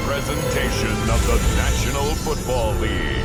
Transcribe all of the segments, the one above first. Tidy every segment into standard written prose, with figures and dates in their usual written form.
presentation of the National Football League.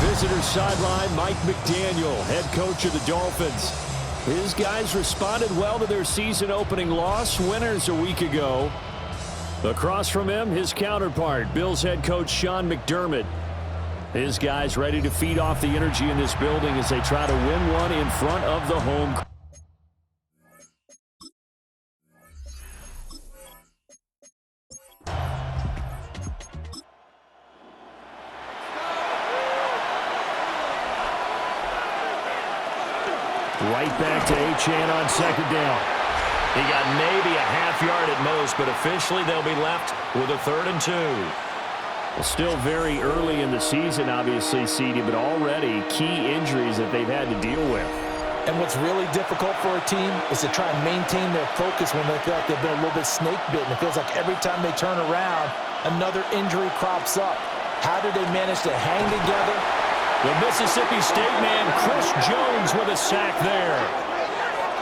Visitor sideline, Mike McDaniel, head coach of the Dolphins. His guys responded well to their season-opening loss, winners a week ago. Across from him, his counterpart, Bills head coach Sean McDermott. His guys ready to feed off the energy in this building as they try to win one in front of the home crowd. Right back to Achane on second down. He got maybe a half yard at most, but officially they'll be left with a 3rd and 2. Well, still very early in the season, obviously, CD, but already key injuries that they've had to deal with. And what's really difficult for a team is to try and maintain their focus when they feel like they've been a little bit snake-bitten. It feels like every time they turn around, another injury crops up. How do they manage to hang together? The Mississippi State man, Chris Jones, with a sack there.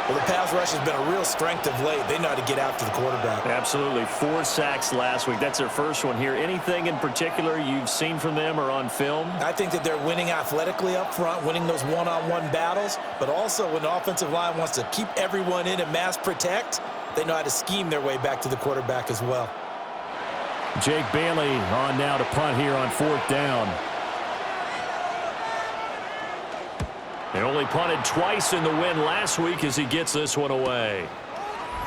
Well, the pass rush has been a real strength of late. They know how to get after the quarterback. Absolutely. 4 sacks last week. That's their first one here. Anything in particular you've seen from them or on film? I think that they're winning athletically up front, winning those one-on-one battles, but also when the offensive line wants to keep everyone in and mass protect, they know how to scheme their way back to the quarterback as well. Jake Bailey on now to punt here on 4th down. They only punted twice in the win last week as he gets this one away.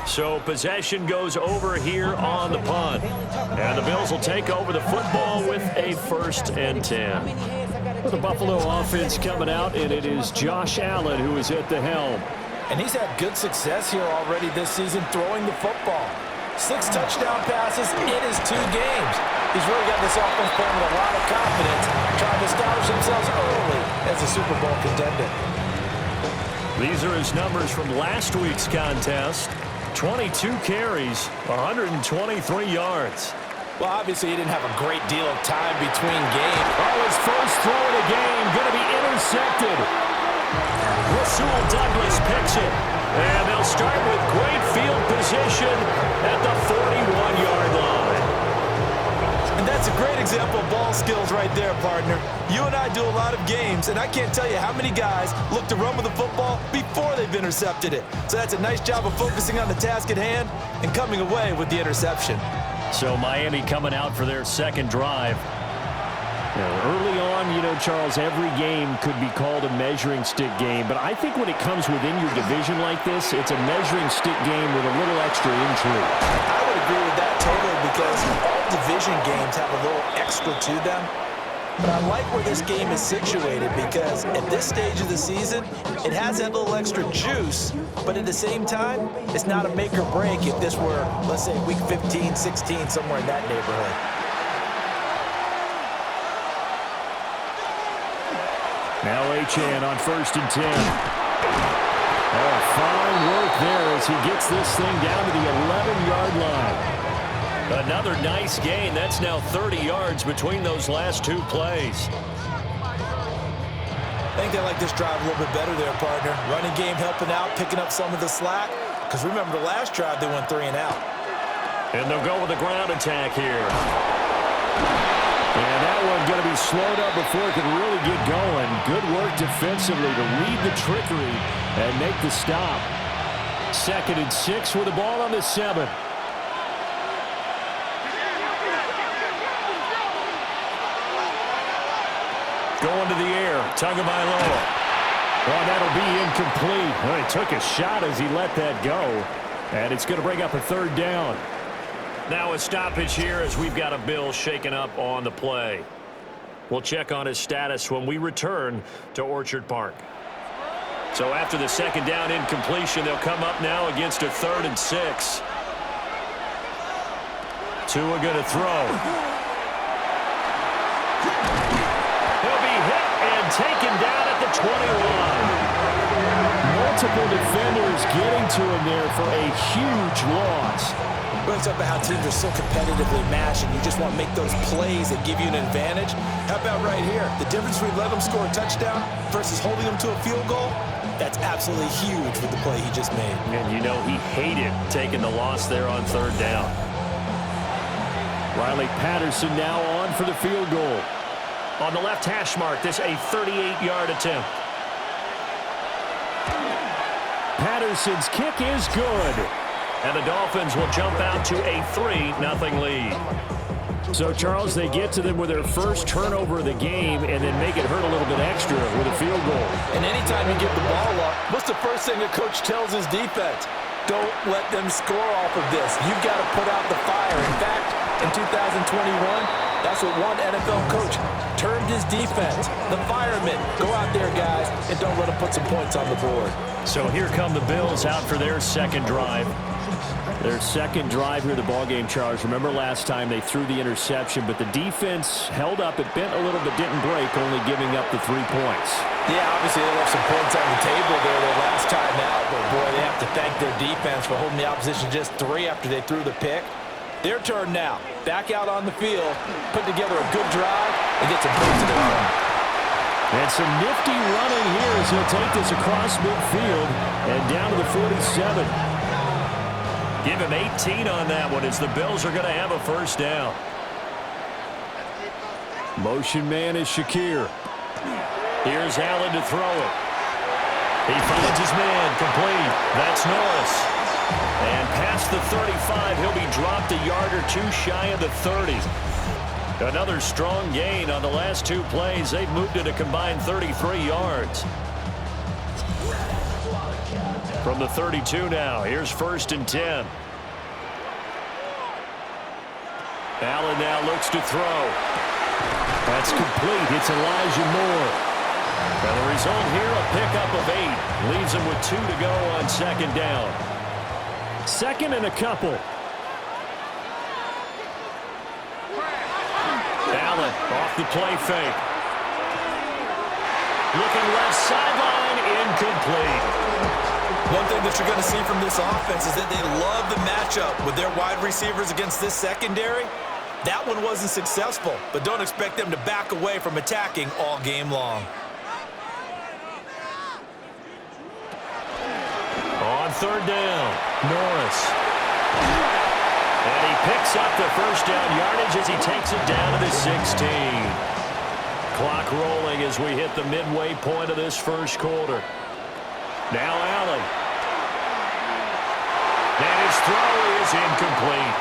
So possession goes over here on the punt. And the Bills will take over the football with a 1st and 10. For the Buffalo offense coming out, and it is Josh Allen who is at the helm. And he's had good success here already this season throwing the football. 6 touchdown passes in his 2 games. He's really got this offense playing with a lot of confidence, trying to establish themselves early as a Super Bowl contender. These are his numbers from last week's contest. 22 carries, 123 yards. Well, obviously, he didn't have a great deal of time between games. Oh, his first throw of the game going to be intercepted. Rasul Douglas picks it. And they'll start with great field position at the 41-yard line. And that's a great example of ball skills right there, partner. You and I do a lot of games, and I can't tell you how many guys look to run with the football before they've intercepted it. So that's a nice job of focusing on the task at hand and coming away with the interception. So Miami coming out for their second drive. Early on, Charles, every game could be called a measuring stick game. But I think when it comes within your division like this, it's a measuring stick game with a little extra intrigue. I would agree with that totally because all division games have a little extra to them. But I like where this game is situated because at this stage of the season, it has that little extra juice. But at the same time, it's not a make or break if this were, let's say, week 15, 16, somewhere in that neighborhood. Now Achane on 1st and 10. Oh, fine work there as he gets this thing down to the 11-yard line. Another nice gain. That's now 30 yards between those last 2 plays. I think they like this drive a little bit better there, partner. Running game helping out, picking up some of the slack. Because remember the last drive, they went 3 and out. And they'll go with a ground attack here. And that one going to be slowed up before it can really get going. Good work defensively to read the trickery and make the stop. 2nd and 6 with the ball on the 7. Going to the air, Tagovailoa. Well, that'll be incomplete. Well, he took a shot as he let that go. And it's going to bring up a 3rd down. Now a stoppage here as we've got a Bill shaken up on the play. We'll check on his status when we return to Orchard Park. So after the second down incompletion, they'll come up now against a 3rd and 6. Tua going to throw. He'll be hit and taken down at the 21. Multiple defenders getting to him there for a huge loss. Brings up how teams are so competitively matched, and you just want to make those plays that give you an advantage. How about right here? The difference between letting them score a touchdown versus holding them to a field goal, that's absolutely huge with the play he just made. And you know he hated taking the loss there on 3rd down. Riley Patterson now on for the field goal. On the left hash mark, this a 38-yard attempt. Patterson's kick is good. And the Dolphins will jump out to a 3-0 lead. So, Charles, they get to them with their first turnover of the game and then make it hurt a little bit extra with a field goal. And anytime you give the ball up, what's the first thing a coach tells his defense? Don't let them score off of this. You've got to put out the fire. In fact, in 2021, that's what one NFL coach termed his defense. The firemen. Go out there, guys, and don't let them put some points on the board. So here come the Bills out for their second drive. Their second drive here, the ballgame, Charles. Remember last time they threw the interception, but the defense held up. It bent a little but didn't break, only giving up the 3 points. Yeah, obviously they left some points on the table there their last time out, but boy, they have to thank their defense for holding the opposition just 3 after they threw the pick. Their turn now. Back out on the field, put together a good drive, and get some points of their own. And some nifty running here as he'll take this across midfield and down to the 47. Give him 18 on that one as the Bills are going to have a first down. Motion man is Shakir. Here's Allen to throw it. He finds his man complete. That's Norris. And past the 35, he'll be dropped a yard or 2 shy of the 30. Another strong gain on the last 2 plays. They've moved it a combined 33 yards. From the 32 now, here's 1st and 10. Allen now looks to throw. That's complete. It's Elijah Moore. And the result here, a pickup of 8. Leaves him with 2 to go on second down. 2nd and a couple. Allen off the play fake. Looking left sideline, incomplete. One thing that you're going to see from this offense is that they love the matchup with their wide receivers against this secondary. That one wasn't successful, but don't expect them to back away from attacking all game long. On 3rd down, Norris. And he picks up the first down yardage as he takes it down to the 16. Clock rolling as we hit the midway point of this first quarter. Now Allen. And his throw is incomplete.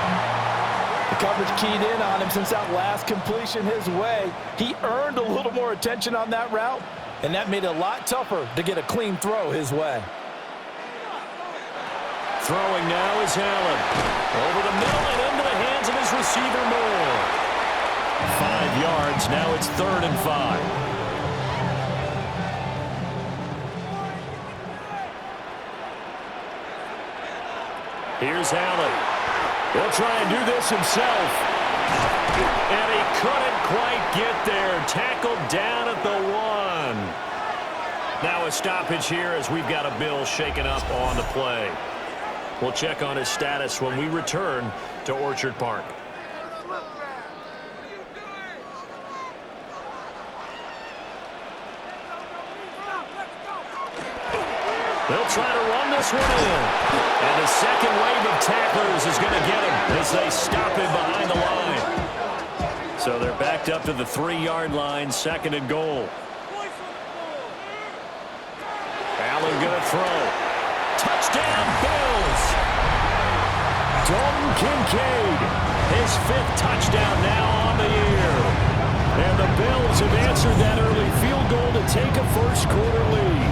The coverage keyed in on him since that last completion his way. He earned a little more attention on that route, and that made it a lot tougher to get a clean throw his way. Throwing now is Allen. Over the middle and into the hands of his receiver Moore. 5 yards. Now it's 3rd and 5. Here's Allen. He'll try and do this himself. And he couldn't quite get there. Tackled down at the 1. Now a stoppage here as we've got a Bill shaken up on the play. We'll check on his status when we return to Orchard Park. They'll try to run this one in. And the second wave of tacklers is going to get him as they stop him behind the line. So they're backed up to the 3-yard line, 2nd and goal. Allen going to throw. Touchdown, Bills! Dalton Kincaid, his 5th touchdown now on the year. And the Bills have answered that early field goal to take a first quarter lead.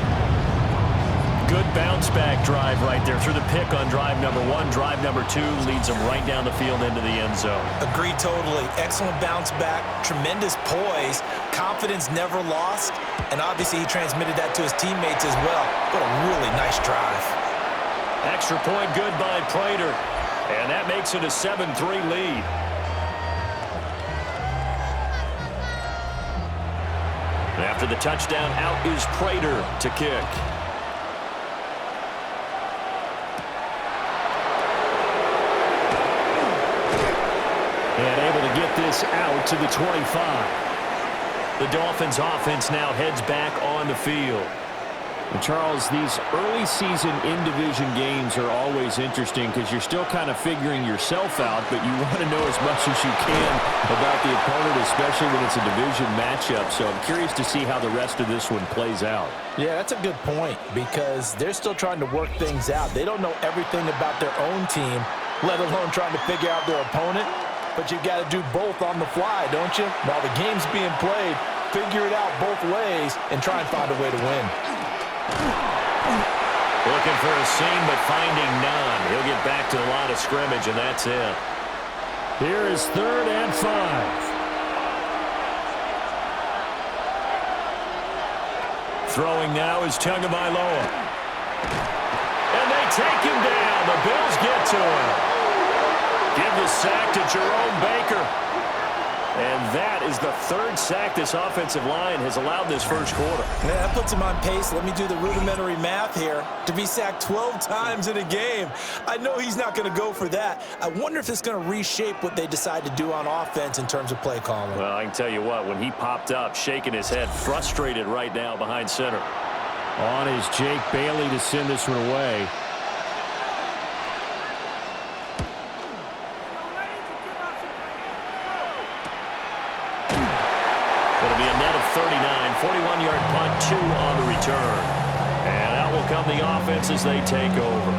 Good bounce-back drive right there through the pick on drive number 1. Drive number 2 leads them right down the field into the end zone. Agreed totally. Excellent bounce back, tremendous poise, confidence never lost, and obviously he transmitted that to his teammates as well. What a really nice drive. Extra point good by Prater, and that makes it a 7-3 lead. After the touchdown, out is Prater to kick. And able to get this out to the 25. The Dolphins offense now heads back on the field. And Charles, these early season in-division games are always interesting because you're still kind of figuring yourself out, but you want to know as much as you can about the opponent, especially when it's a division matchup. So I'm curious to see how the rest of this one plays out. Yeah, that's a good point because they're still trying to work things out. They don't know everything about their own team, let alone trying to figure out their opponent. But you've got to do both on the fly, don't you? While the game's being played, figure it out both ways and try and find a way to win. Looking for a seam, but finding none. He'll get back to the line of scrimmage, and that's it. Here is 3rd and 5. Throwing now is Tagovailoa. And they take him down. The Bills get to him. Give the sack to Jerome Baker. And that is the 3rd sack this offensive line has allowed this first quarter. Yeah, that puts him on pace. Let me do the rudimentary math here. To be sacked 12 times in a game, I know he's not going to go for that. I wonder if it's going to reshape what they decide to do on offense in terms of play calling. Well, I can tell you what, when he popped up, shaking his head, frustrated right now behind center. On is Jake Bailey to send this one away. It'll be a net of 39, 41-yard punt, 2 on the return. And out will come the offense as they take over.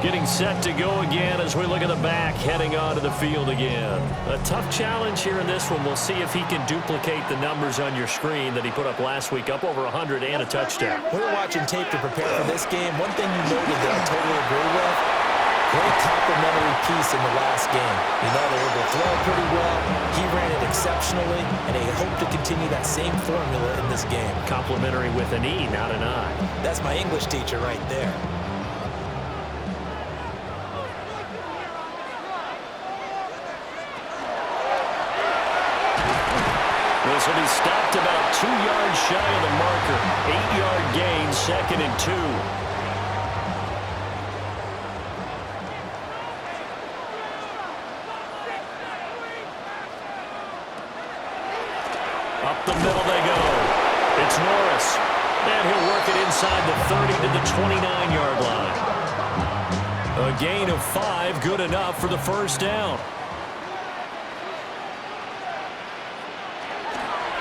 Getting set to go again as we look at the back, heading onto the field again. A tough challenge here in this one. We'll see if he can duplicate the numbers on your screen that he put up last week, up over 100 and a touchdown. We were watching tape to prepare for this game. One thing you noted that I totally agree with, great complimentary piece in the last game. You know, they were able to throw it pretty well. He ran it exceptionally, and they hope to continue that same formula in this game. Complimentary with an E, not an I. That's my English teacher right there. This will be stopped about 2 yards shy of the marker. 8-yard gain, 2nd and 2. Up the middle they go. It's Norris. And he'll work it inside the 30 to the 29-yard line. A gain of 5, good enough for the first down.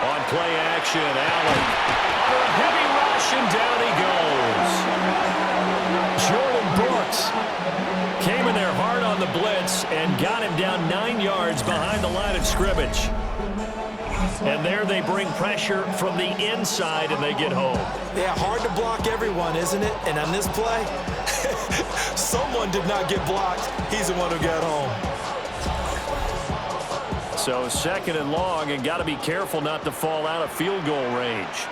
On play action, Allen. Under a heavy rush, and down he goes. Jordan Brooks came in there hard on the blitz and got him down 9 yards behind the line of scrimmage. And there they bring pressure from the inside, and they get home. Yeah, hard to block everyone, isn't it? And on this play, someone did not get blocked. He's the one who got home. So 2nd and long, and got to be careful not to fall out of field goal range.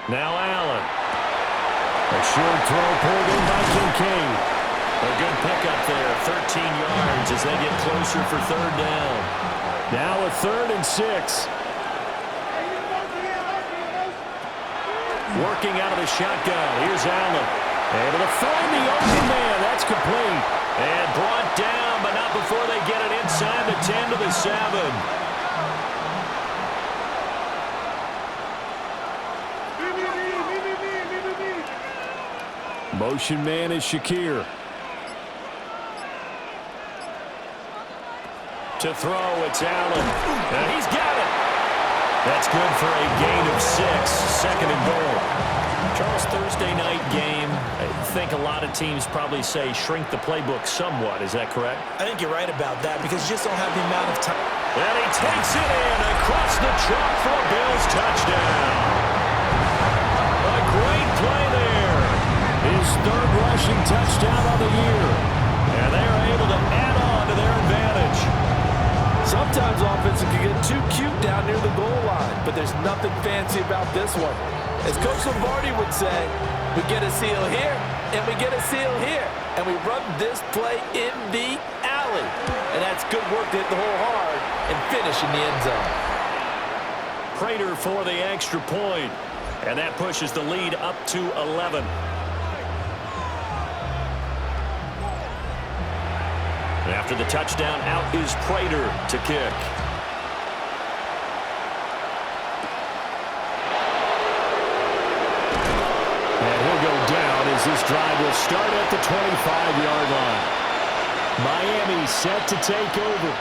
Now Allen. A short throw pulled in by Kincaid. A good pickup there, 13 yards as they get closer for 3rd down. Now a 3rd and 6. Working out of the shotgun. Here's Allen. Able to find the open man. That's complete. And brought down, but not before they get it inside the 10 to the 7. Motion man is Shakir. To throw, it's Allen. And he's got it. That's good for a gain of 6. 2nd and goal. Charles, Thursday night game, I think a lot of teams probably say shrink the playbook somewhat. Is that correct? I think you're right about that because you just don't have the amount of time. And he takes it in across the chalk for a Bills touchdown. A great play there his third rushing touchdown of the year. And they are able to add on to their advantage. Sometimes offenses can get too cute down near the goal line, but there's nothing fancy about this one. As Coach Lombardi would say, we get a seal here, and we get a seal here, and we run this play in the alley. And that's good work to hit the hole hard and finish in the end zone. Prater for the extra point, and that pushes the lead up to 11. After the touchdown, out is Prater to kick. And he'll go down as this drive will start at the 25-yard line. Miami set to take over.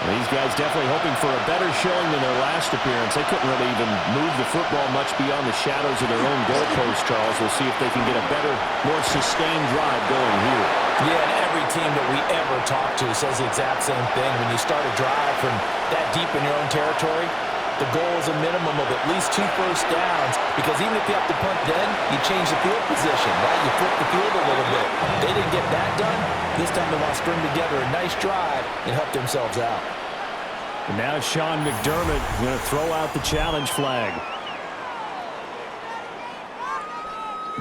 These guys definitely hoping for a better showing than their last appearance. They couldn't really even move the football much beyond the shadows of their own goalpost, Charles. We'll see if they can get a better, more sustained drive going here. Yeah, and every team that we ever talk to says the exact same thing. When you start a drive from that deep in your own territory, the goal is a minimum of at least 2 first downs, because even if you have to punt then, you change the field position, right? You flip the field a little bit. They didn't get that done. This time they want to string together a nice drive and help themselves out. And now Sean McDermott going to throw out the challenge flag.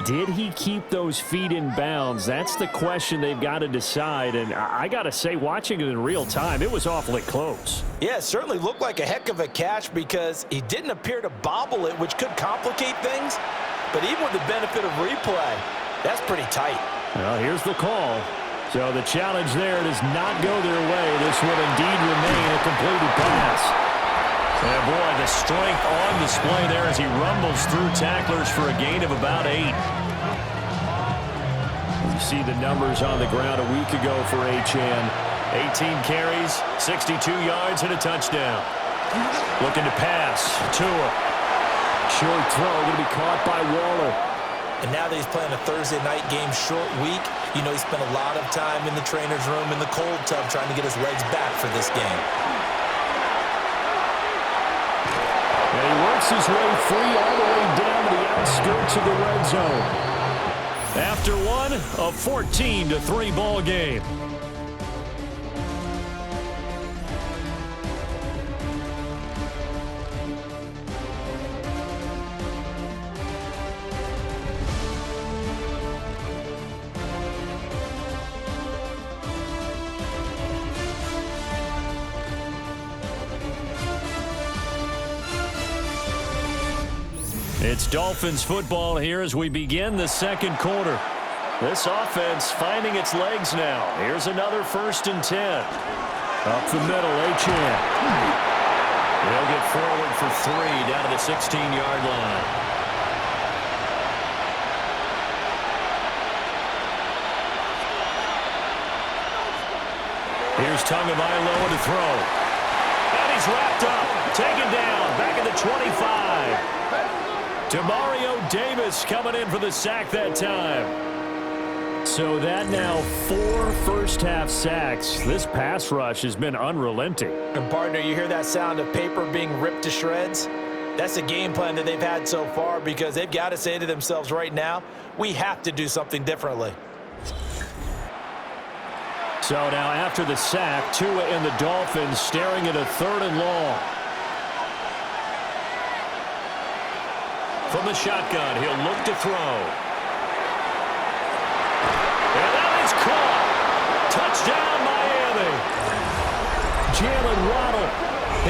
Did he keep those feet in bounds? That's the question they've got to decide. And I got to say, watching it in real time, it was awfully close. Yeah, it certainly looked like a heck of a catch because he didn't appear to bobble it, which could complicate things. But even with the benefit of replay, that's pretty tight. Well, here's the call. So the challenge there does not go their way. This will indeed remain a completed pass. And boy, the strength on display there as he rumbles through tacklers for a gain of about 8. You see the numbers on the ground a week ago for Achane. 18 carries, 62 yards, and a touchdown. Looking to pass. Tua. Short throw going to be caught by Waller. And now that he's playing a Thursday night game short week, you know he spent a lot of time in the trainer's room in the cold tub trying to get his legs back for this game. And he works his way free all the way down to the outskirts of the red zone. After one, a 14-3 ball game. It's Dolphins football here as we begin the second quarter. This offense finding its legs now. Here's another 1st and 10. Up the middle, Achane. They'll get forward for 3 down to the 16-yard line. Here's Tagovailoa to throw. And he's wrapped up. Taken down. Back at the 25. Demario Davis coming in for the sack that time. So that now 4 first-half sacks. This pass rush has been unrelenting. And partner, you hear that sound of paper being ripped to shreds? That's the game plan that they've had so far because they've got to say to themselves right now, we have to do something differently. So now after the sack, Tua and the Dolphins staring at a 3rd and long. From the shotgun, he'll look to throw. And that is caught. Touchdown, Miami. Jalen Waddle,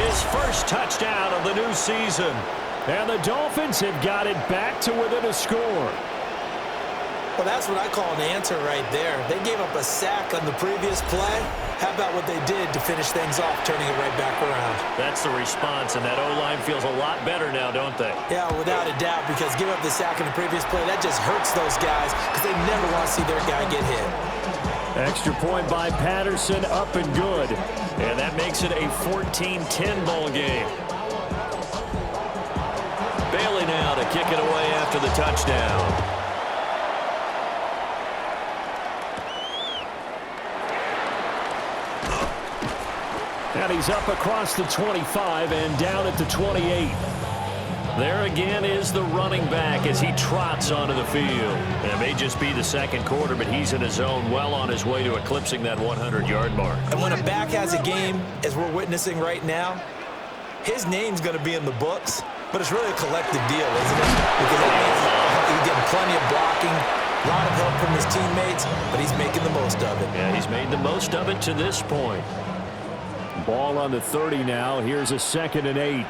his first touchdown of the new season. And the Dolphins have got it back to within a score. Well, that's what I call an answer right there. They gave up a sack on the previous play. How about what they did to finish things off, turning it right back around? That's the response, and that O-line feels a lot better now, don't they? Yeah, without a doubt, because giving up the sack in the previous play, that just hurts those guys because they never want to see their guy get hit. Extra point by Patterson, up and good. And that makes it a 14-10 ball game. Bailey now to kick it away after the touchdown. And he's up across the 25 and down at the 28. There again is the running back as he trots onto the field. It may just be the second quarter, but he's in his zone, well on his way to eclipsing that 100-yard mark. And when a back has a game, as we're witnessing right now, his name's going to be in the books, but it's really a collective deal, isn't it? Because that means he's getting plenty of blocking, a lot of help from his teammates, but he's making the most of it. Yeah, he's made the most of it to this point. Ball on the 30 now. Here's a 2nd and 8.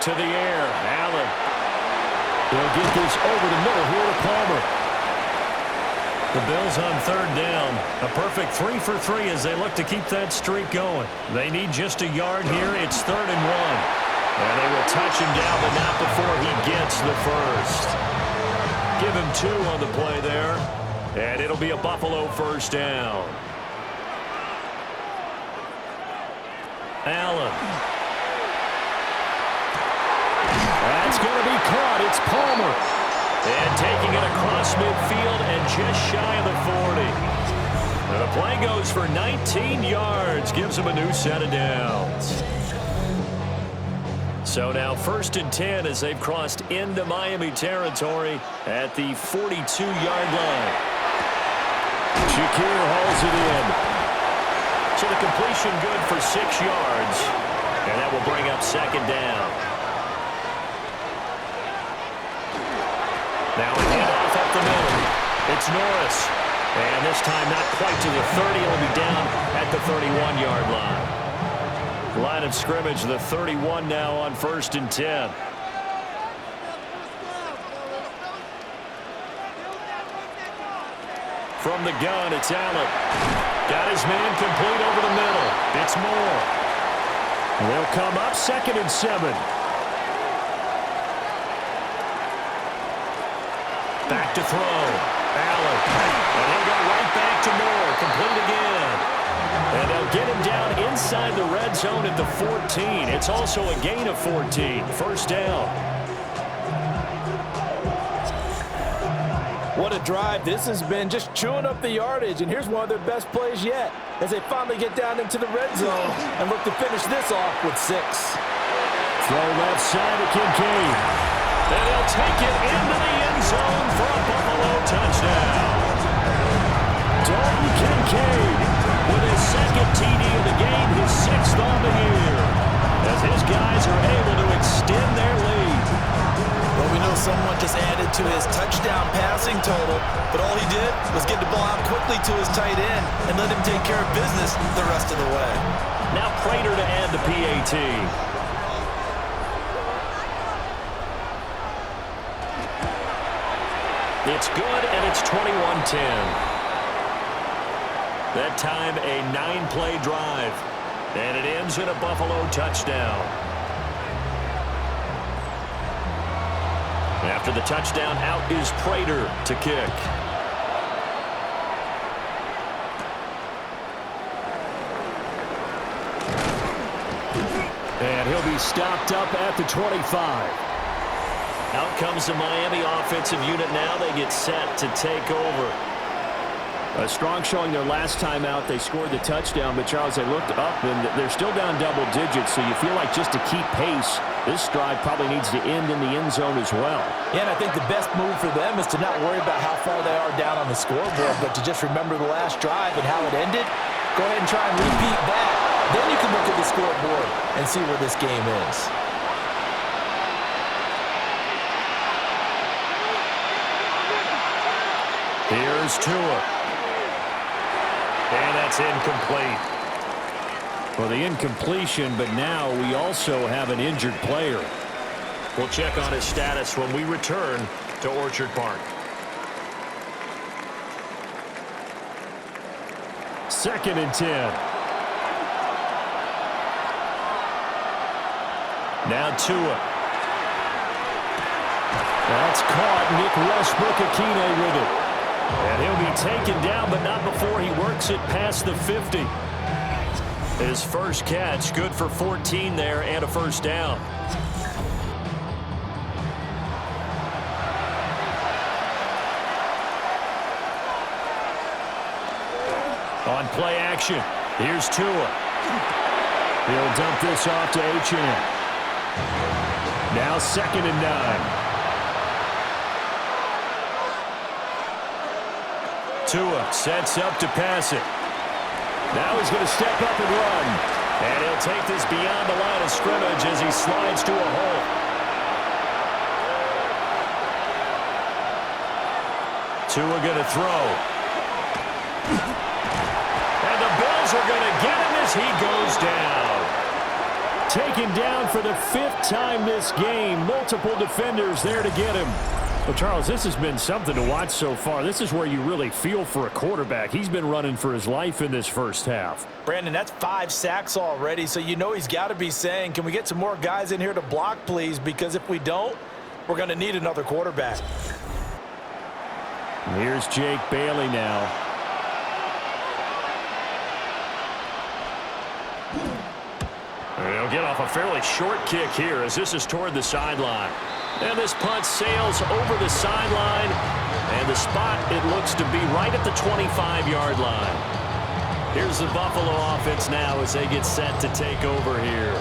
To the air, Allen. They'll get this over the middle here to Palmer. The Bills on 3rd down. A perfect 3 for 3 as they look to keep that streak going. They need just a yard here. It's 3rd and 1. And they will touch him down, but not before he gets the first. Give him 2 on the play there. And it'll be a Buffalo 1st down. Allen. That's going to be caught. It's Palmer. And taking it across midfield and just shy of the 40. And the play goes for 19 yards. Gives him a new set of downs. So now 1st and 10 as they've crossed into Miami territory at the 42-yard line. Shakir hauls it in. So the completion good for 6 yards. And that will bring up 2nd down. Now a handoff up the middle. It's Norris. And this time not quite to the 30. It'll be down at the 31-yard line. Line of scrimmage, the 31 now on 1st and 10. From the gun, it's Allen. Got his man complete over the middle. It's Moore. They'll come up 2nd and 7. Back to throw. Allen. And he'll go right back to Moore. Complete again. And they'll get him down inside the red zone at the 14. It's also a gain of 14. 1st down. What a drive. This has been just chewing up the yardage, and here's one of their best plays yet as they finally get down into the red zone and look to finish this off with 6. Throw left side to Kincaid. And they'll take it into the end zone for a Buffalo touchdown. Dalton Kincaid with his 2nd TD of the game, his 6th on the year, as his guys are able to extend their lead. Well, we know someone just added to his touchdown passing total, but all he did was get the ball out quickly to his tight end and let him take care of business the rest of the way. Now Prater to add the PAT. It's good, and it's 21-10. That time a 9-play drive, and it ends in a Buffalo touchdown. After the touchdown, out is Prater to kick. And he'll be stopped up at the 25. Out comes the Miami offensive unit now. They get set to take over. A strong showing their last time out. They scored the touchdown, but Charles, they looked up, and they're still down double digits, so you feel like just to keep pace, this drive probably needs to end in the end zone as well. Yeah, and I think the best move for them is to not worry about how far they are down on the scoreboard, but to just remember the last drive and how it ended. Go ahead and try and repeat that. Then you can look at the scoreboard and see where this game is. Here's Tua. And that's incomplete. Well, the incompletion, but now we also have an injured player. We'll check on his status when we return to Orchard Park. 2nd and 10. Now Tua. That's caught. Nick Westbrook-Akine with it. And he'll be taken down, but not before he works it past the 50. His first catch, good for 14 there and a 1st down. On play action, here's Tua. He'll dump this off to H&M. Now 2nd and 9. Tua sets up to pass it. Now he's going to step up and run. And he'll take this beyond the line of scrimmage as he slides to a hole. Tua going to throw. And the Bills are going to get him as he goes down. Taken down for the 5th time this game. Multiple defenders there to get him. Well, Charles, this has been something to watch so far. This is where you really feel for a quarterback. He's been running for his life in this first half. Brandon, that's 5 sacks already, so you know he's got to be saying, can we get some more guys in here to block, please? Because if we don't, we're going to need another quarterback. Here's Jake Bailey now. He'll get off a fairly short kick here as this is toward the sideline. And this punt sails over the sideline. And the spot, it looks to be right at the 25-yard line. Here's the Buffalo offense now as they get set to take over here.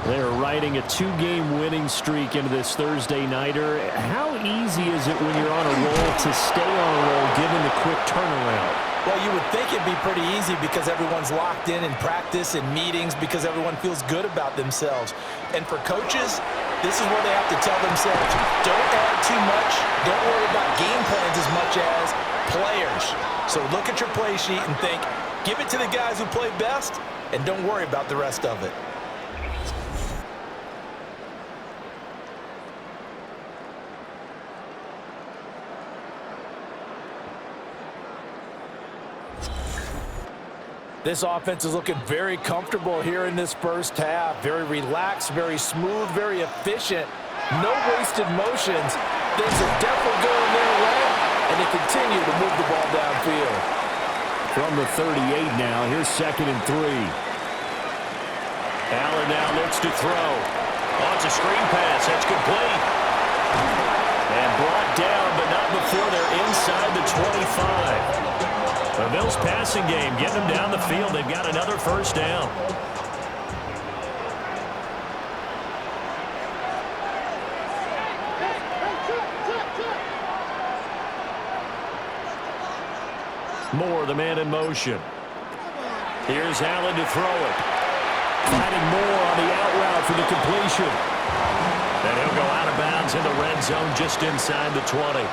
They're riding a 2-game winning streak into this Thursday nighter. How easy is it when you're on a roll to stay on a roll given the quick turnaround? Well, you would think it'd be pretty easy because everyone's locked in practice and meetings because everyone feels good about themselves. And for coaches, this is where they have to tell themselves, don't add too much, don't worry about game plans as much as players. So look at your play sheet and think, give it to the guys who play best and don't worry about the rest of it. This offense is looking very comfortable here in this first half. Very relaxed, very smooth, very efficient. No wasted motions. Things are definitely going their way, and they continue to move the ball downfield. From the 38 now, here's 2nd and 3. Allen now looks to throw. Oh, it's a screen pass. That's complete. And brought down, but not before they're inside the 25. The Bills passing game, getting them down the field. They've got another first down. Moore, the man in motion. Here's Allen to throw it. Finding Moore on the out route for the completion. And he'll go out of bounds in the red zone just inside the 20.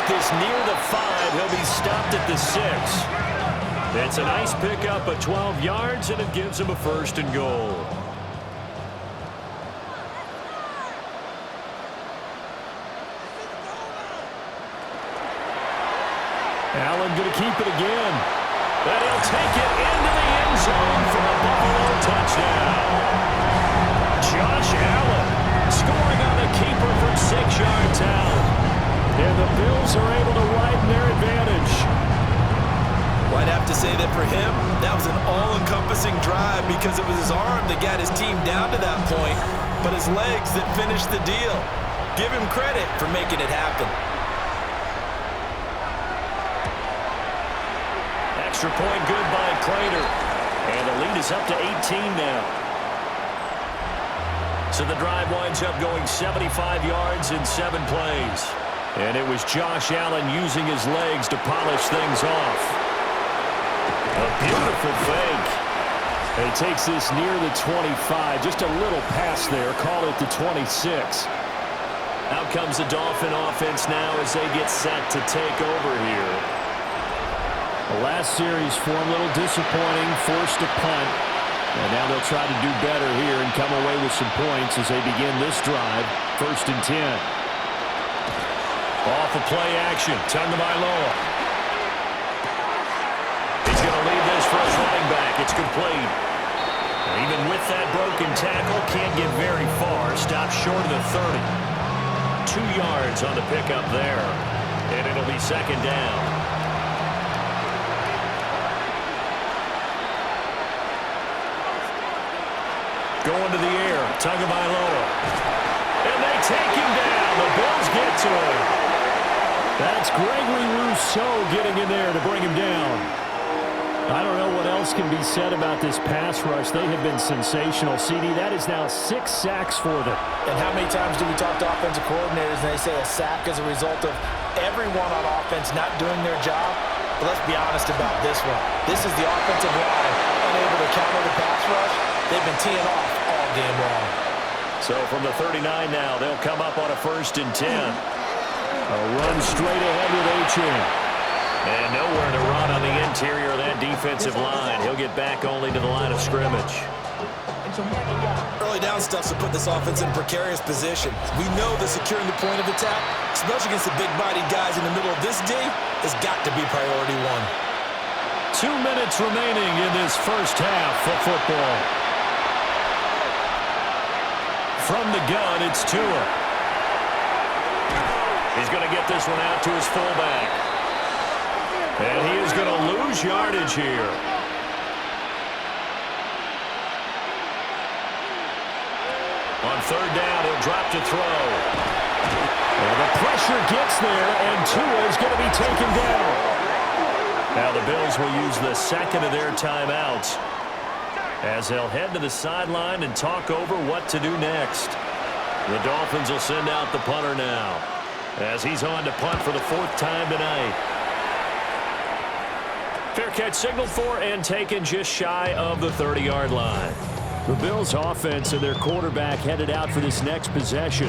This near the 5. He'll be stopped at the 6. It's a nice pickup of 12 yards, and it gives him a 1st and goal. Allen going to keep it again. And he'll take it into the end zone for a Buffalo touchdown. Josh Allen scoring on the keeper from 6 yards out. And the Bills are able to widen their advantage. Well, I'd have to say that for him, that was an all-encompassing drive because it was his arm that got his team down to that point, but his legs that finished the deal. Give him credit for making it happen. Extra point good by Prater. And the lead is up to 18 now. So the drive winds up going 75 yards in 7 plays. And it was Josh Allen using his legs to polish things off. A beautiful fake. He takes this near the 25. Just a little pass there. Call it the 26. Out comes the Dolphin offense now as they get set to take over here. The last series for him, a little disappointing. Forced to punt. And now they'll try to do better here and come away with some points as they begin this drive. 1st and 10. Off of play action. Tagovailoa. He's going to leave this for his running back. It's complete. And even with that broken tackle, can't get very far. Stops short of the 30. 2 yards on the pickup there. And it'll be 2nd down. Going to the air. Tagovailoa. And they take him down. The Bills get to him. That's Gregory Rousseau getting in there to bring him down. I don't know what else can be said about this pass rush. They have been sensational. CD, that is now 6 sacks for them. And how many times do we talk to offensive coordinators and they say a sack is a result of everyone on offense not doing their job? But let's be honest about this one. This is the offensive line unable to counter the pass rush. They've been teeing off all game long. So from the 39 now, they'll come up on a 1st and 10. A run straight ahead with Achane. And nowhere to run on the interior of that defensive line. He'll get back only to the line of scrimmage. Early down stuff to put this offense in a precarious position. We know that securing the point of attack, especially against the big-bodied guys in the middle of this D, has got to be priority one. 2 minutes remaining in this first half of football. From the gun, it's Tua. He's going to get this one out to his fullback. And he is going to lose yardage here. On 3rd down, he'll drop to throw. And the pressure gets there, and Tua is going to be taken down. Now the Bills will use the 2nd of their timeouts as they'll head to the sideline and talk over what to do next. The Dolphins will send out the punter now as he's on to punt for the 4th time tonight. Fair catch signaled for and taken just shy of the 30-yard line. The Bills' offense and their quarterback headed out for this next possession.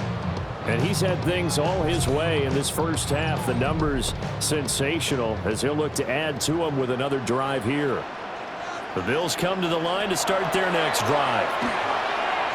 And he's had things all his way in this first half. The numbers sensational as he'll look to add to them with another drive here. The Bills come to the line to start their next drive.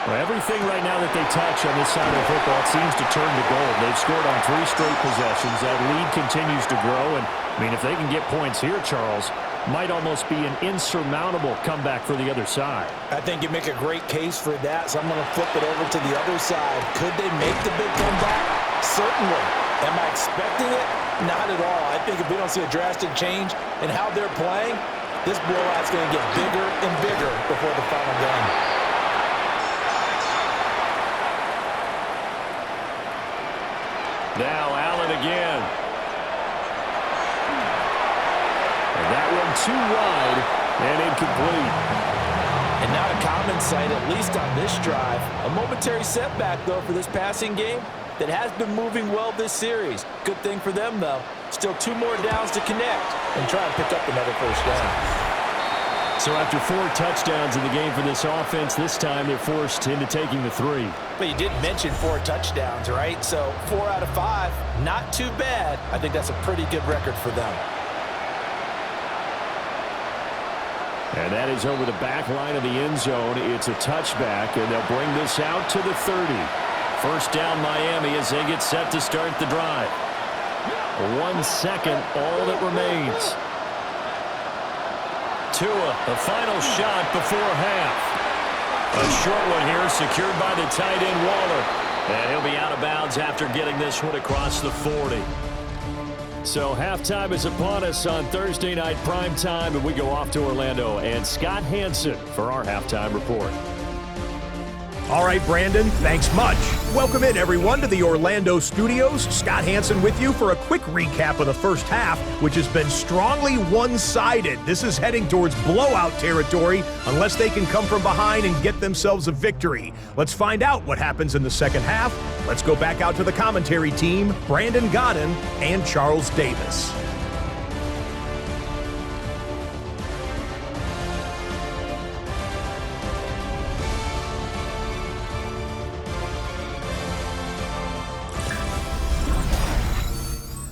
Well, everything right now that they touch on this side of football seems to turn to gold. They've scored on 3 straight possessions. That lead continues to grow. And, I mean, if they can get points here, Charles, might almost be an insurmountable comeback for the other side. I think you make a great case for that, so I'm going to flip it over to the other side. Could they make the big comeback? Certainly. Am I expecting it? Not at all. I think if we don't see a drastic change in how they're playing, this blowout's going to get bigger and bigger before the final gun. Now Allen again. And that one too wide and incomplete. And not a common sight, at least on this drive. A momentary setback, though, for this passing game that has been moving well this series. Good thing for them, though. Still 2 more downs to connect and try and pick up another first down. So after 4 touchdowns in the game for this offense, this time they're forced into taking the 3. But you did mention 4 touchdowns, right? So 4 out of 5, not too bad. I think that's a pretty good record for them. And that is over the back line of the end zone. It's a touchback, and they'll bring this out to the 30. First down Miami as they get set to start the drive. 1 second, all that remains. Tua, the final shot before half. A short one here secured by the tight end Waller. And he'll be out of bounds after getting this one across the 40. So halftime is upon us on Thursday night prime time, and we go off to Orlando and Scott Hansen for our halftime report. All right, Brandon, thanks much. Welcome in, everyone, to the Orlando studios. Scott Hansen with you for a quick recap of the first half, which has been strongly one-sided. This is heading towards blowout territory unless they can come from behind and get themselves a victory. Let's find out what happens in the second half. Let's go back out to the commentary team, Brandon Godden and Charles Davis.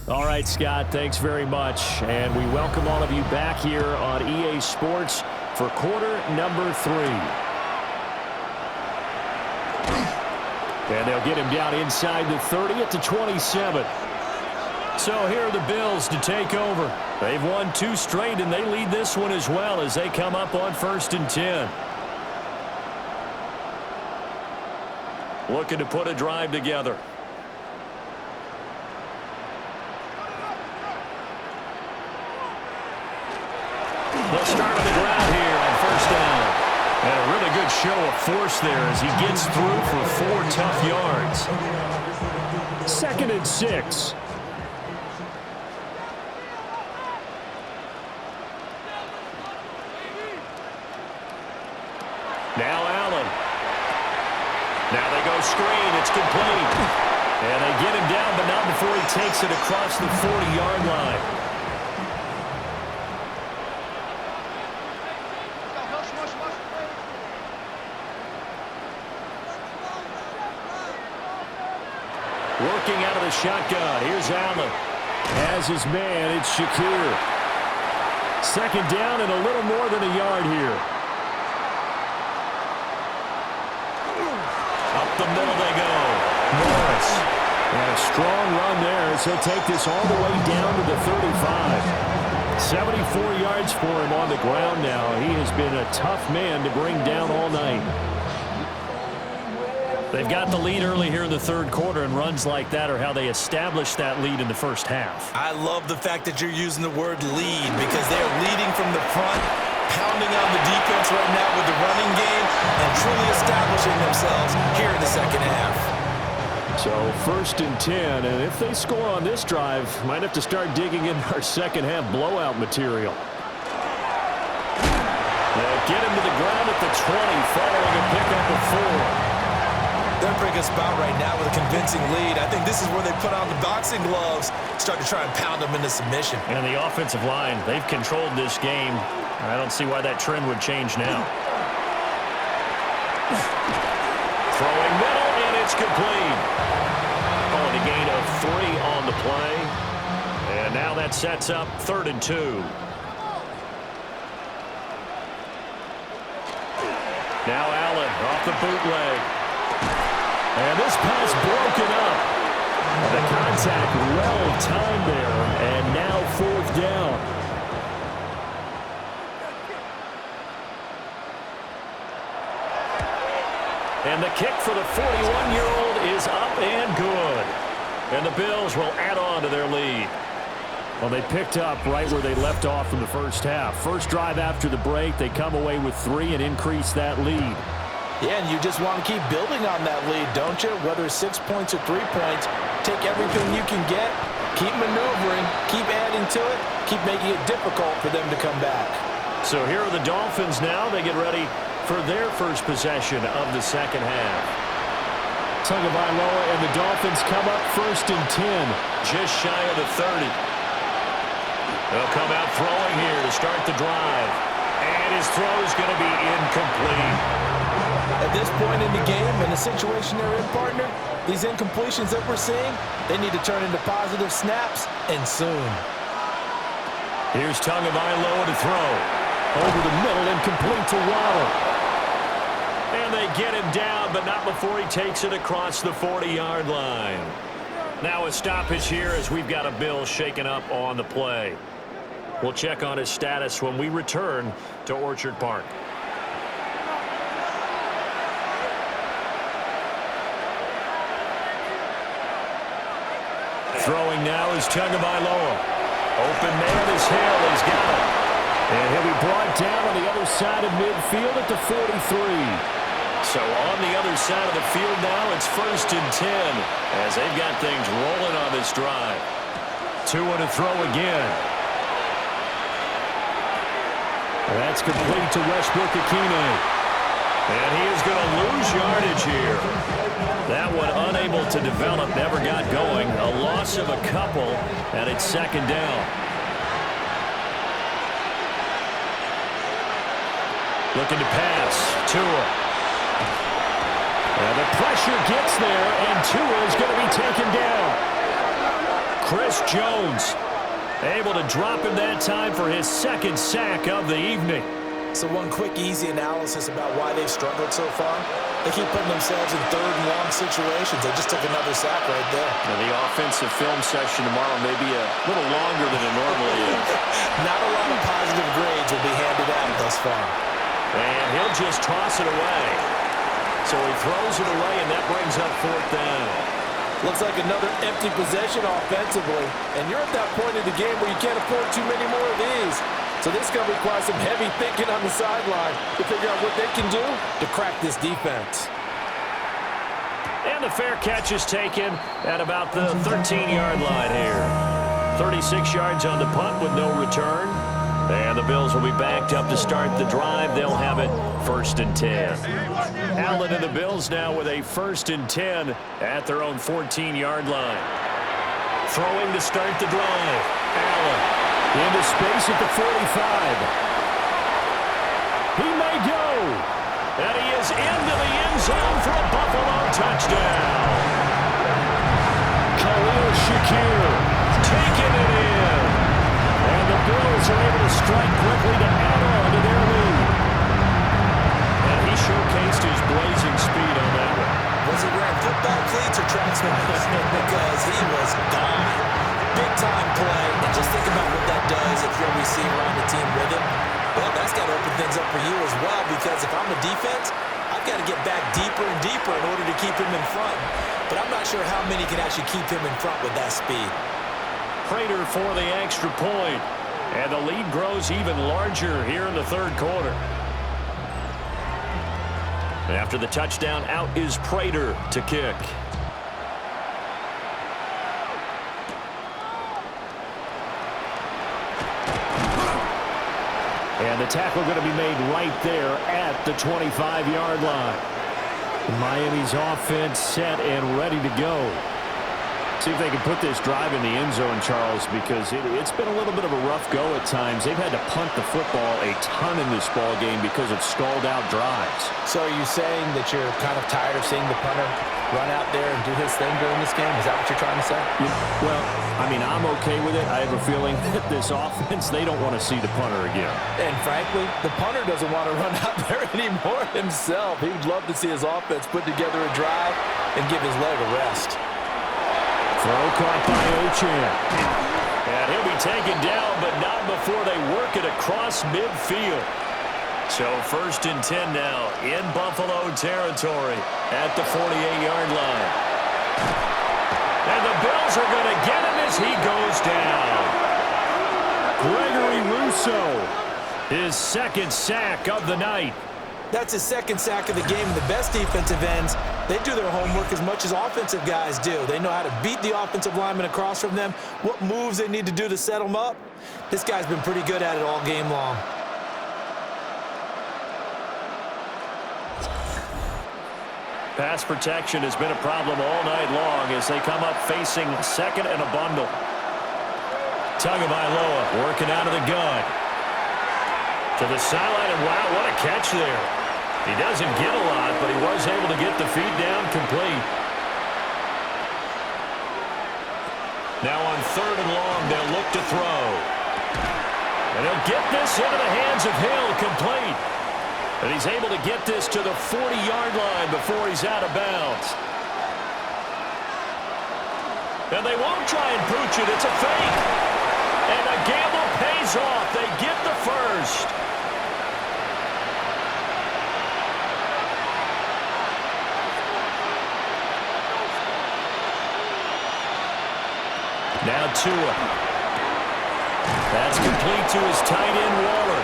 All right, Scott, thanks very much. And we welcome all of you back here on EA Sports for quarter number 3. And they'll get him down inside the 30 at the 27. So here are the Bills to take over. They've won 2 straight, and they lead this one as well as they come up on 1st and 10. Looking to put a drive together. They'll start on the ground here on 1st down. And a really good show of force there as he gets through for 4 tough yards. 2nd and 6. Now Allen. Now they go screen. It's complete. And they get him down, but not before he takes it across the 40-yard line. Working out of the shotgun. Here's Allen. As his man, it's Shakir. Second down and a little more than a yard here. Up the middle they go. Morris. And a strong run there as he'll take this all the way down to the 35. 74 yards for him on the ground now. He has been a tough man to bring down all night. They've got the lead early here in the third quarter, and runs like that are how they established that lead in the first half. I love the fact that you're using the word lead because they are leading from the front, pounding on the defense right now with the running game, and truly establishing themselves here in the second half. So 1st and 10, and if they score on this drive, might have to start digging in our second half blowout material. They'll get him to the ground at the 20, following a pickup of 4. They're in a pretty good spot right now with a convincing lead. I think this is where they put on the boxing gloves, start to try and pound them into submission. And the offensive line, they've controlled this game. I don't see why that trend would change now. Throwing middle, and it's complete. Calling a gain of 3 on the play. And now that sets up 3rd and 2. Now Allen off the bootleg. And this pass broken up. The contact well timed there, and now 4th down. And the kick for the 41-year-old is up and good. And the Bills will add on to their lead. Well, they picked up right where they left off in the first half. First drive after the break, they come away with 3 and increase that lead. Yeah, and you just want to keep building on that lead, don't you? Whether it's 6 points or 3 points, take everything you can get, keep maneuvering, keep adding to it, keep making it difficult for them to come back. So here are the Dolphins now. They get ready for their first possession of the second half. Tagovailoa and the Dolphins come up 1st and 10. Just shy of the 30. They'll come out throwing here to start the drive. And his throw is going to be incomplete. At this point in the game, in the situation they're in, partner, these incompletions that we're seeing, they need to turn into positive snaps, and soon. Here's Tagovailoa to throw. Over the middle and complete to Waddle. And they get him down, but not before he takes it across the 40-yard line. Now a stoppage here as we've got a Bill shaken up on the play. We'll check on his status when we return to Orchard Park. Throwing now is Tagovailoa. Open man is Hill. He's got it. And he'll be brought down on the other side of midfield at the 43. So on the other side of the field now, it's 1st and 10 as they've got things rolling on this drive. 2 to throw again. That's complete to Westbrook-Akine. And he is going to lose yardage here. That one unable to develop, never got going. A loss of a couple, and it's 2nd down. Looking to pass. Tua. And the pressure gets there, and Tua is going to be taken down. Chris Jones able to drop him that time for his 2nd sack of the evening. So one quick, easy analysis about why they've struggled so far. They keep putting themselves in 3rd and long situations. They just took another sack right there. Now the offensive film session tomorrow may be a little longer than it normally is. Not a lot of positive grades will be handed out thus far. And he'll just toss it away. So he throws it away, and that brings up 4th down. Looks like another empty possession offensively. And you're at that point in the game where you can't afford too many more of these. So this is going to require some heavy thinking on the sideline to figure out what they can do to crack this defense. And the fair catch is taken at about the 13-yard line here. 36 yards on the punt with no return. And the Bills will be backed up to start the drive. They'll have it 1st and 10. Allen and the Bills now with a 1st and 10 at their own 14-yard line. Throwing to start the drive. Allen into space at the 45. He may go. And he is into the end zone for a Buffalo touchdown. Khalil Shakir taking it in. And the Bills are able to strike quickly to add on to their lead. And he showcased his blazing speed on that one. Was he wearing football cleats or track spikes? Because he was gone. Big-time play. And just think about what that does if you're a receiver on the team with him. Well, that's got to open things up for you as well, because if I'm a defense, I've got to get back deeper and deeper in order to keep him in front. But I'm not sure how many can actually keep him in front with that speed. Prater for the extra point. And the lead grows even larger here in the 3rd quarter. After the touchdown, out is Prater to kick. And the tackle going to be made right there at the 25-yard line. Miami's offense set and ready to go. See if they can put this drive in the end zone, Charles, because it's been a little bit of a rough go at times. They've had to punt the football a ton in this ball game because of stalled-out drives. So are you saying that you're kind of tired of seeing the punter run out there and do his thing during this game? Is that what you're trying to say? Yeah, well, I mean, I'm okay with it. I have a feeling that this offense, they don't want to see the punter again. And frankly, the punter doesn't want to run out there anymore himself. He would love to see his offense put together a drive and give his leg a rest. Throw caught by Ochan. And he'll be taken down, but not before they work it across midfield. So 1st and 10 now in Buffalo territory at the 48-yard line. And the Bills are going to get him as he goes down. Gregory Rousseau, his 2nd sack of the night. That's his 2nd sack of the game. The best defensive ends, they do their homework as much as offensive guys do. They know how to beat the offensive lineman across from them, what moves they need to do to set them up. This guy's been pretty good at it all game long. Pass protection has been a problem all night long as they come up facing 2nd and a bundle. Tagovailoa working out of the gun. To the sideline, and wow, what a catch there. He doesn't get a lot, but he was able to get the feet down complete. Now on 3rd and long, they'll look to throw. And he'll get this into the hands of Hill, complete. And he's able to get this to the 40-yard line before he's out of bounds. And they won't try and pooch it. It's a fake. And the gamble pays off. They get the first. Now Tua. That's complete to his tight end, Waller.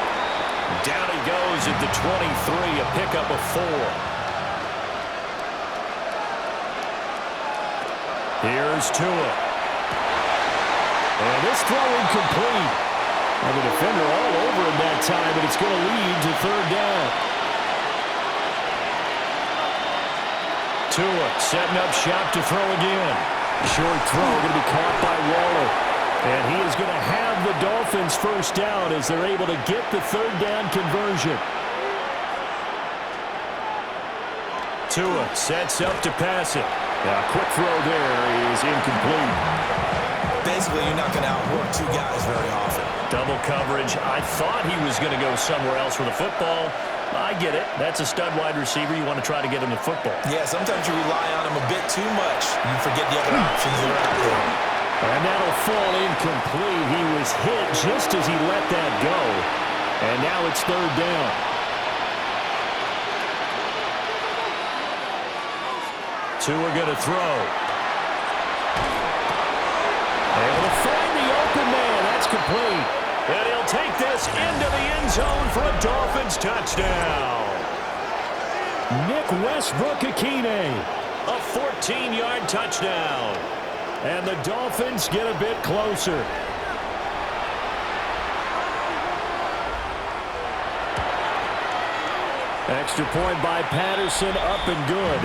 Down he goes at the 23, a pickup of 4. Here's Tua. And this throw incomplete. And the defender all over him that time, but it's going to lead to 3rd down. Tua setting up shop to throw again. Short throw going to be caught by Waller. And he is going to have the Dolphins 1st down as they're able to get the 3rd down conversion. Tua sets up to pass it. Now, a quick throw there is incomplete. Basically, you're not going to outwork 2 guys very often. Double coverage. I thought he was going to go somewhere else with the football. I get it. That's a stud wide receiver. You want to try to get him the football. Yeah, sometimes you rely on him a bit too much. You forget the other options that are out there. And that'll fall incomplete. He was hit just as he let that go. And now it's 3rd down. Tua going to throw. Able to find the open man. That's complete. And he'll take this into the end zone for a Dolphins touchdown. Nick Westbrook-Ikhine, a 14-yard touchdown. And the Dolphins get a bit closer. Extra point by Patterson, up and good.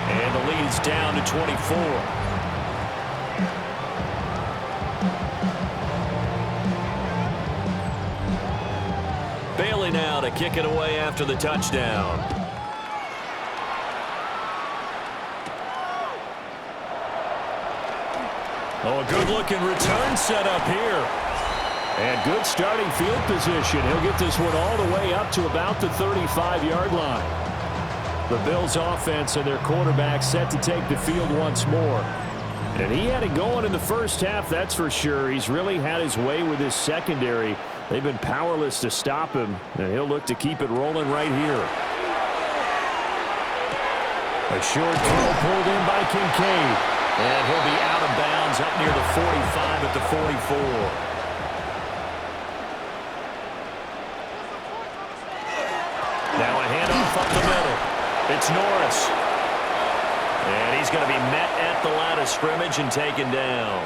And the lead's down to 24. Bailey now to kick it away after the touchdown. Oh, a good-looking return set up here. And good starting field position. He'll get this one all the way up to about the 35-yard line. The Bills' offense and their quarterback set to take the field once more. And he had it going in the first half, that's for sure. He's really had his way with his secondary. They've been powerless to stop him, and he'll look to keep it rolling right here. A short throw pulled in by Kincaid. And he'll be out of bounds up near the 45 at the 44. Now a handoff up the middle. It's Norris. And he's going to be met at the line of scrimmage and taken down.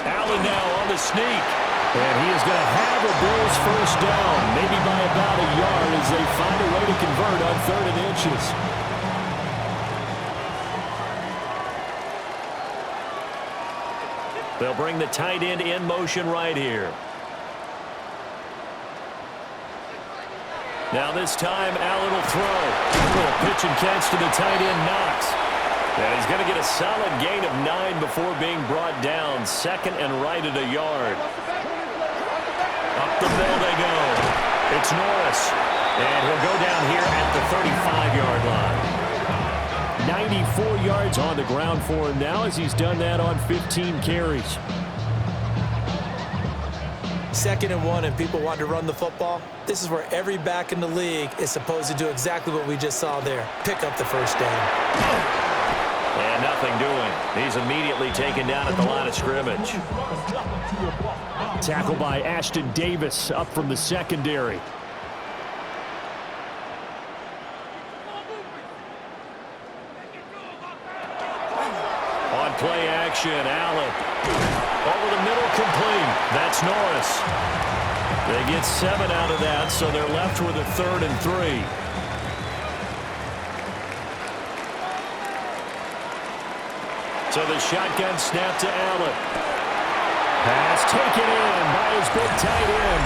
Allen now on the sneak. And he is going to have a Bills first down, maybe by about a yard as they find a way to convert on 3rd and inches. They'll bring the tight end in motion right here. Now this time, Allen will throw. A little pitch and catch to the tight end, Knox. And he's going to get a solid gain of 9 before being brought down. 2nd and right at a yard. Up the middle they go. It's Norris. And he'll go down here at the 35-yard line. 94 yards on the ground for him now as he's done that on 15 carries. 2nd and 1 and people want to run the football. This is where every back in the league is supposed to do exactly what we just saw there. Pick up the first down. And nothing doing. He's immediately taken down at the line of scrimmage. Tackle by Ashton Davis up from the secondary. Play action, Allen. Over the middle, complete. That's Norris. They get 7 out of that, so they're left with a 3rd and 3. So the shotgun snap to Allen. Pass taken in by his big tight end.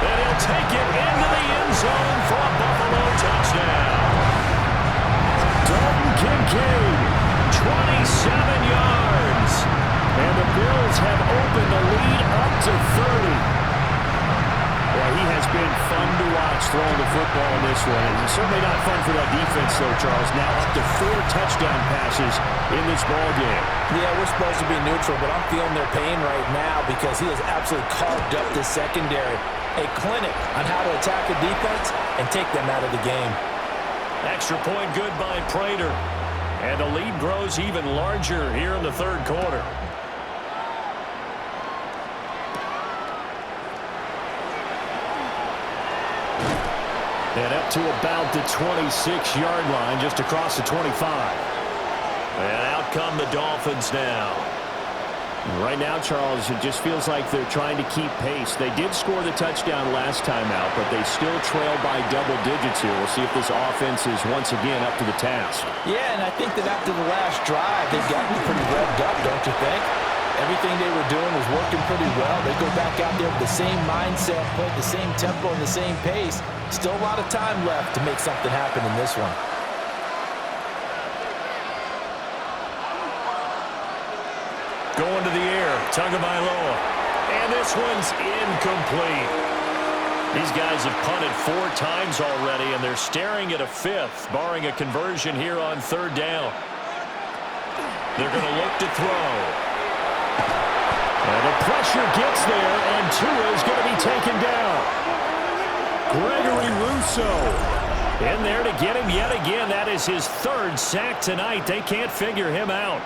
And he'll take it into the end zone for a Buffalo touchdown. Dalton Kincaid. 27 yards. And the Bills have opened the lead up to 30. Well, he has been fun to watch throwing the football in this one. And certainly not fun for that defense, though, Charles. Now up to 4 touchdown passes in this ball game. Yeah, we're supposed to be neutral, but I'm feeling their pain right now because he has absolutely carved up the secondary. A clinic on how to attack a defense and take them out of the game. Extra point good by Prater. And the lead grows even larger here in the 3rd quarter. And up to about the 26-yard line, just across the 25. And out come the Dolphins now. Right now, Charles, it just feels like they're trying to keep pace. They did score the touchdown last time out, but they still trail by double digits here. We'll see if this offense is once again up to the task. Yeah, and I think that after the last drive, they've gotten pretty revved up, don't you think? Everything they were doing was working pretty well. They go back out there with the same mindset, play the same tempo and the same pace. Still a lot of time left to make something happen in this one. Going to the air, Tagovailoa. And this one's incomplete. These guys have punted 4 times already, and they're staring at a 5th, barring a conversion here on 3rd down. They're going to look to throw. And the pressure gets there, and Tua is going to be taken down. Gregory Rousseau in there to get him yet again. That is his 3rd sack tonight. They can't figure him out.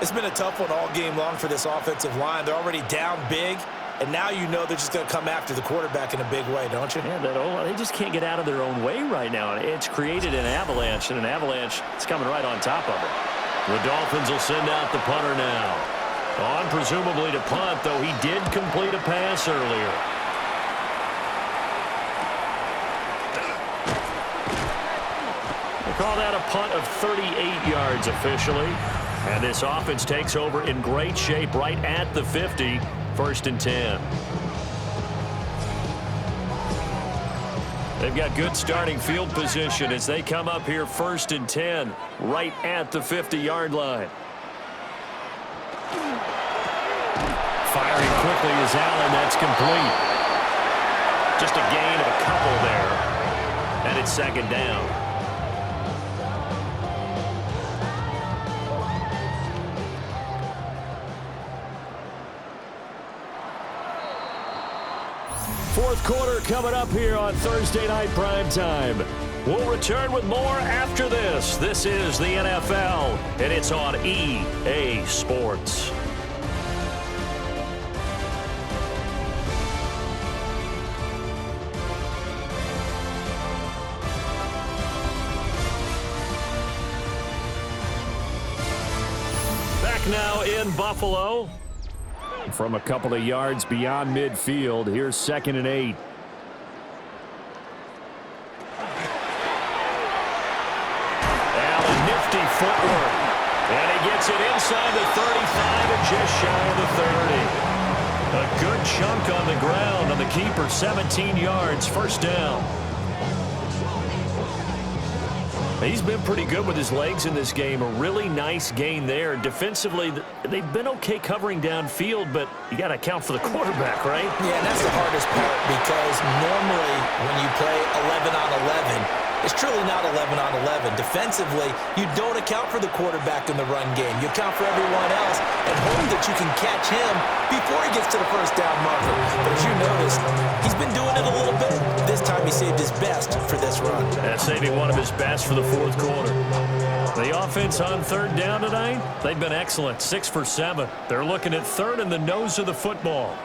It's been a tough one all game long for this offensive line. They're already down big, and now you know they're just going to come after the quarterback in a big way, don't you? Yeah, they just can't get out of their own way right now. It's created an avalanche, and an avalanche is coming right on top of it. The Dolphins will send out the punter now. On presumably to punt, though he did complete a pass earlier. Call that a punt of 38 yards officially. And this offense takes over in great shape right at the 50, 1st and 10. They've got good starting field position as they come up here 1st and 10, right at the 50-yard line. Firing quickly is Allen. That's complete. Just a gain of a couple there. And it's 2nd down. Fourth quarter coming up here on Thursday Night Primetime. We'll return with more after this. This is the NFL, and it's on EA Sports. Back now in Buffalo. From a couple of yards beyond midfield, here's 2nd and 8. Allen, nifty footwork. And he gets it inside the 35 and just shy of the 30. A good chunk on the ground on the keeper, 17 yards, 1st down. He's been pretty good with his legs in this game. A really nice gain there. Defensively, they've been okay covering downfield, but you got to account for the quarterback, right? Yeah, and that's the hardest part because normally when you play 11 on 11, it's truly not 11 on 11. Defensively, you don't account for the quarterback in the run game. You account for everyone else and hope that you can catch him before he gets to the 1st down marker. But as you noticed, he's been doing it a little bit. This time he saved his best for this run. That's saving one of his best for the 4th quarter. The offense on 3rd down tonight, they've been excellent, 6 for 7. They're looking at 3rd in the nose of the football.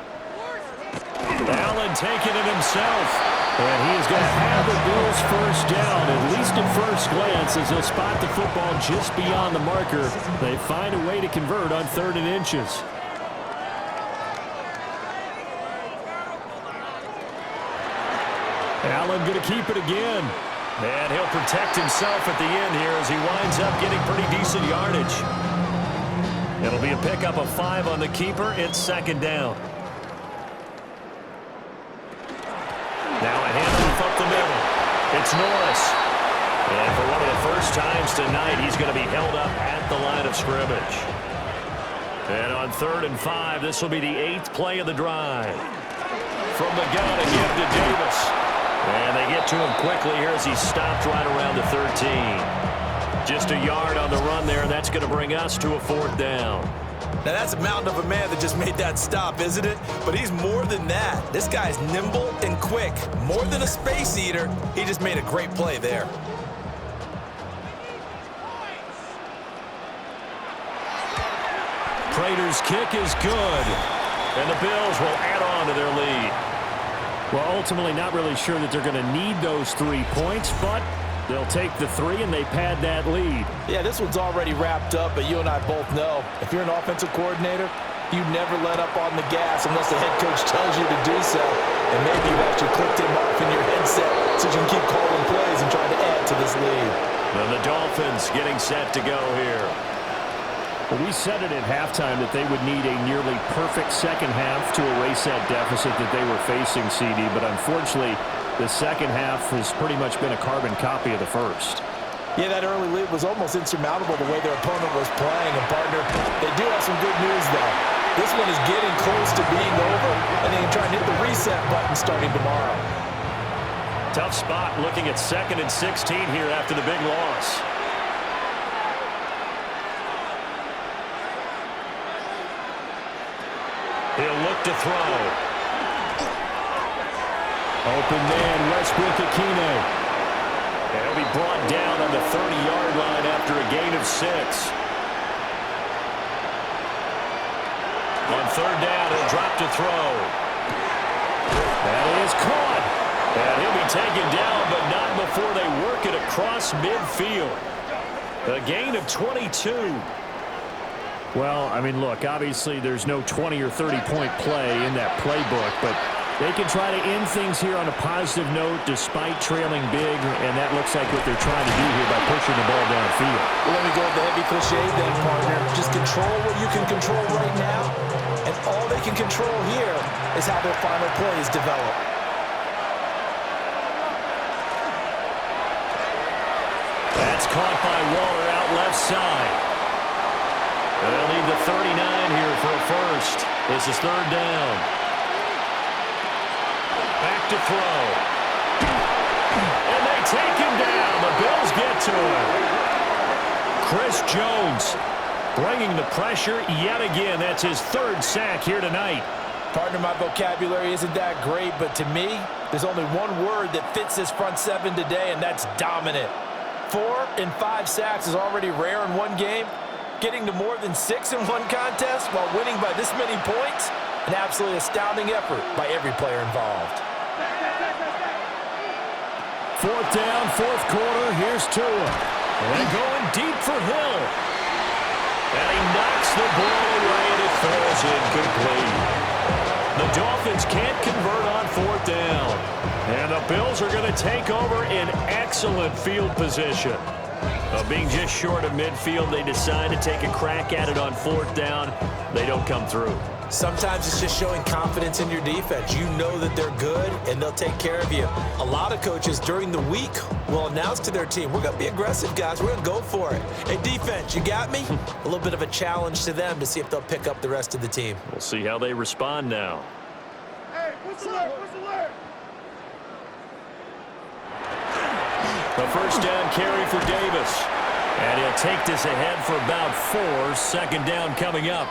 Allen taking it himself. And he is going to have the Bills 1st down, at least at first glance, as he'll spot the football just beyond the marker. They find a way to convert on 3rd and inches. Allen going to keep it again. And he'll protect himself at the end here as he winds up getting pretty decent yardage. It'll be a pickup of 5 on the keeper. It's 2nd down. Now a handoff up the middle. It's Norris. And for one of the first times tonight, he's going to be held up at the line of scrimmage. And on 3rd and 5, this will be the 8th play of the drive. From the gun again to Davis. And they get to him quickly here as he's stopped right around the 13. Just a yard on the run there, and that's going to bring us to a 4th down. Now, that's a mountain of a man that just made that stop, isn't it? But he's more than that. This guy's nimble and quick. More than a space eater, he just made a great play there. Prater's kick is good. And the Bills will add on to their lead. Well, ultimately not really sure that they're going to need those 3 points, but they'll take the 3 and they pad that lead. Yeah, this one's already wrapped up, but you and I both know if you're an offensive coordinator, you never let up on the gas unless the head coach tells you to do so. And maybe you've actually clicked him off in your headset so you can keep calling plays and trying to add to this lead. And the Dolphins getting set to go here. Well, we said it at halftime that they would need a nearly perfect second half to erase that deficit that they were facing, CD, but unfortunately, the second half has pretty much been a carbon copy of the first. Yeah, that early lead was almost insurmountable the way their opponent was playing. And, partner, they do have some good news, though. This one is getting close to being over, and they can try and hit the reset button starting tomorrow. Tough spot looking at 2nd and 16 here after the big loss. He'll look to throw. Open man, Westbrook-Akine. And he'll be brought down on the 30-yard line after a gain of 6. On 3rd down, he'll drop to throw. That is caught. And he'll be taken down, but not before they work it across midfield. A gain of 22. Well, I mean, look, obviously there's no 20 or 30-point play in that playbook, but They can try to end things here on a positive note despite trailing big, and that looks like what they're trying to do here by pushing the ball downfield. Well, let me go with the heavy cliche then, partner. Just control what you can control right now, and all they can control here is how their final plays develop. That's caught by Waller out left side. They'll need the 39 here for a first. This is third down. Back to throw. And they take him down. The Bills get to him. Chris Jones bringing the pressure yet again. That's his third sack here tonight. Partner, my vocabulary isn't that great, but to me, there's only one word that fits this front seven today, and that's dominant. 4 and 5 sacks is already rare in one game. Getting to more than 6 in one contest while winning by this many points, an absolutely astounding effort by every player involved. Fourth down, fourth quarter. Here's Tua. And going deep for Hill. And he knocks the ball away, and it falls incomplete. The Dolphins can't convert on fourth down. And the Bills are going to take over in excellent field position. Being just short of midfield, they decide to take a crack at it on fourth down. They don't come through. Sometimes it's just showing confidence in your defense. You know that they're good, and they'll take care of you. A lot of coaches during the week will announce to their team, we're going to be aggressive, guys. We're going to go for it. Hey, defense, you got me? A little bit of a challenge to them to see if they'll pick up the rest of the team. We'll see how they respond now. Hey, whistle alert, whistle alert. A first down carry for Davis. And he'll take this ahead for about 4. Second down coming up.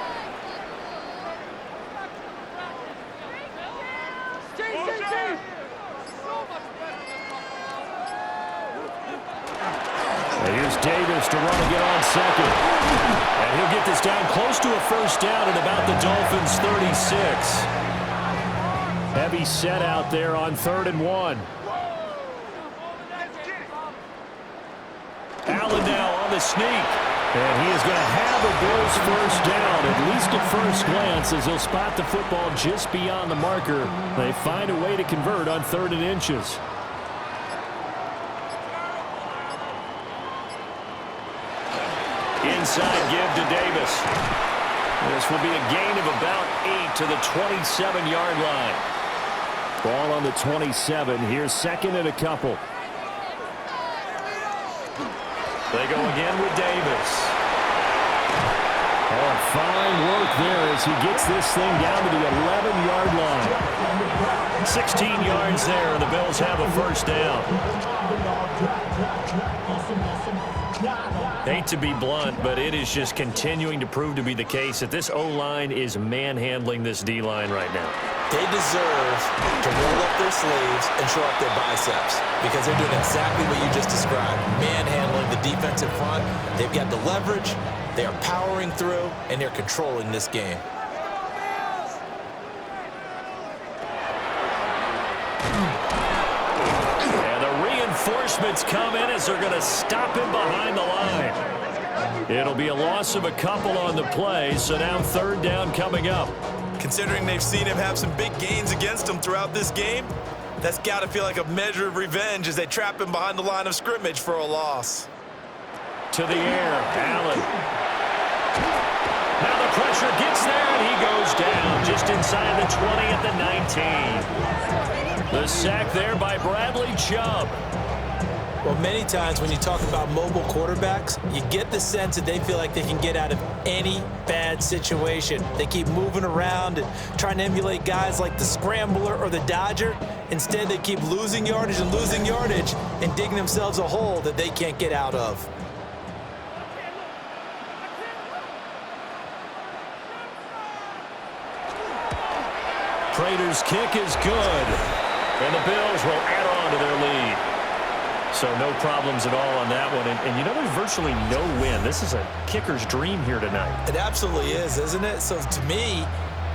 Here's Davis to run again on second. And he'll get this down close to a first down at about the Dolphins' 36. Heavy set out there on 3rd and 1. Allen now on the sneak. And he is going to have a Bills first down, at least at first glance, as he'll spot the football just beyond the marker. They find a way to convert on 3rd and inches. Inside give to Davis. This will be a gain of about 8 to the 27-yard line. Ball on the 27. Here's second and a couple. They go again with Davis. Oh, fine work there as he gets this thing down to the 11-yard line. 16 yards there, and the Bills have a first down. Hate to be blunt, but it is just continuing to prove to be the case that this O-line is manhandling this D-line right now. They deserve to roll up their sleeves and show up their biceps because they're doing exactly what you just described, manhandling the defensive front. They've got the leverage, they are powering through, and they're controlling this game. And the reinforcements come in as they're going to stop him behind the line. It'll be a loss of a couple on the play, so now 3rd down coming up. Considering they've seen him have some big gains against them throughout this game, that's got to feel like a measure of revenge as they trap him behind the line of scrimmage for a loss. To the air, Allen. Now the pressure gets there, and he goes down just inside the 20 at the 19. The sack there by Bradley Chubb. Well, many times when you talk about mobile quarterbacks, you get the sense that they feel like they can get out of any bad situation. They keep moving around and trying to emulate guys like the Scrambler or the Dodger. Instead, they keep losing yardage and digging themselves a hole that they can't get out of. Prater's kick is good, and the Bills will add on to their lead. So no problems at all on that one. And you know, there's virtually no win. This is a kicker's dream here tonight. It absolutely is, isn't it? So to me,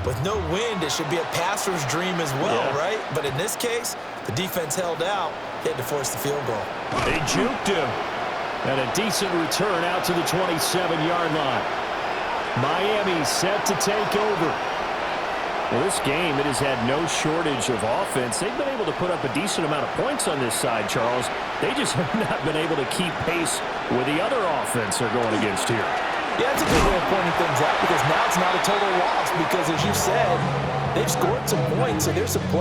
with no wind, it should be a passer's dream as well, right? But in this case, the defense held out. They had to force the field goal. They juked him. And a decent return out to the 27-yard line. Miami set to take over. Well, this game, it has had no shortage of offense. They've been able to put up a decent amount of points on this side, Charles. They just have not been able to keep pace with the other offense they're going against here. Yeah, it's a good way of pointing things out because now it's not a total loss because, as you said, they've scored some points, so there's some points.